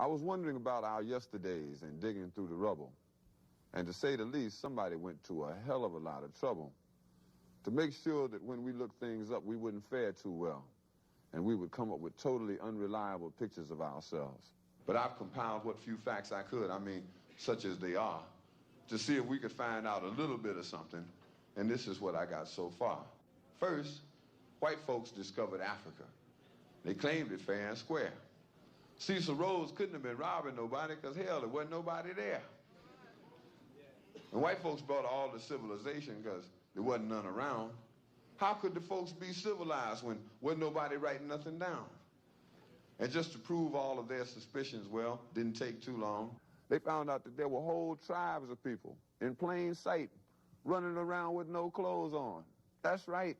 I was wondering about our yesterdays and digging through the rubble. And to say the least, somebody went to a hell of a lot of trouble to make sure that when we looked things up, we wouldn't fare too well, and we would come up with totally unreliable pictures of ourselves. But I've compiled what few facts I could, such as they are, to see if we could find out a little bit of something, and this is what I got so far. First, white folks discovered Africa. They claimed it fair and square. Cecil Rhodes couldn't have been robbing nobody because, hell, there wasn't nobody there. And white folks brought all the civilization because there wasn't none around. How could the folks be civilized when wasn't nobody writing nothing down? And just to prove all of their suspicions, well, didn't take too long. They found out that there were whole tribes of people in plain sight running around with no clothes on. That's right.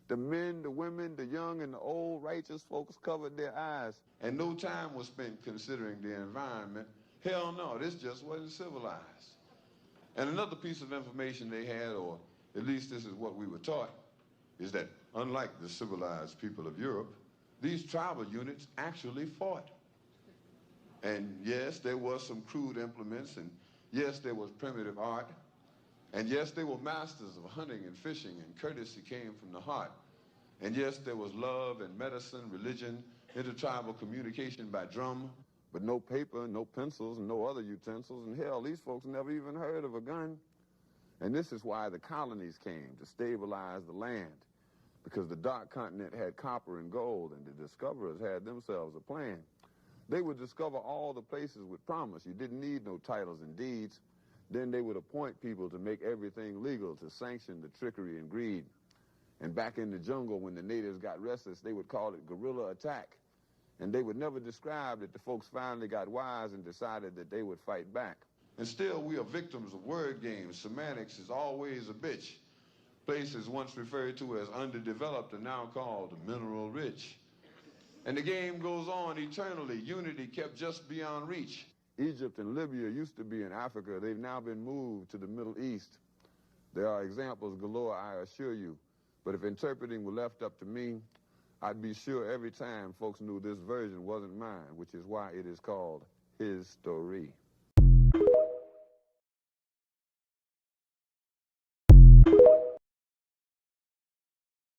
The men, the women, the young, and the old righteous folks covered their eyes. And no time was spent considering the environment. Hell no, this just wasn't civilized. And another piece of information they had, or at least this is what we were taught, is that unlike the civilized people of Europe, these tribal units actually fought. And yes, there was some crude implements, and yes, there was primitive art, and yes, they were masters of hunting and fishing, and courtesy came from the heart. And yes, there was love and medicine, religion, intertribal communication by drum, but no paper, no pencils, and no other utensils, and hell, these folks never even heard of a gun. And this is why the colonies came, to stabilize the land, because the dark continent had copper and gold, and the discoverers had themselves a plan. They would discover all the places with promise. You didn't need no titles and deeds. Then they would appoint people to make everything legal, to sanction the trickery and greed. And back in the jungle, when the natives got restless, they would call it guerrilla attack. And they would never describe that the folks finally got wise and decided that they would fight back. And still, we are victims of word games. Semantics is always a bitch. Places once referred to as underdeveloped are now called mineral rich. And the game goes on eternally. Unity kept just beyond reach. Egypt and Libya used to be in Africa. They've now been moved to the Middle East. There are examples galore, I assure you. But if interpreting were left up to me, I'd be sure every time folks knew this version wasn't mine, which is why it is called his story.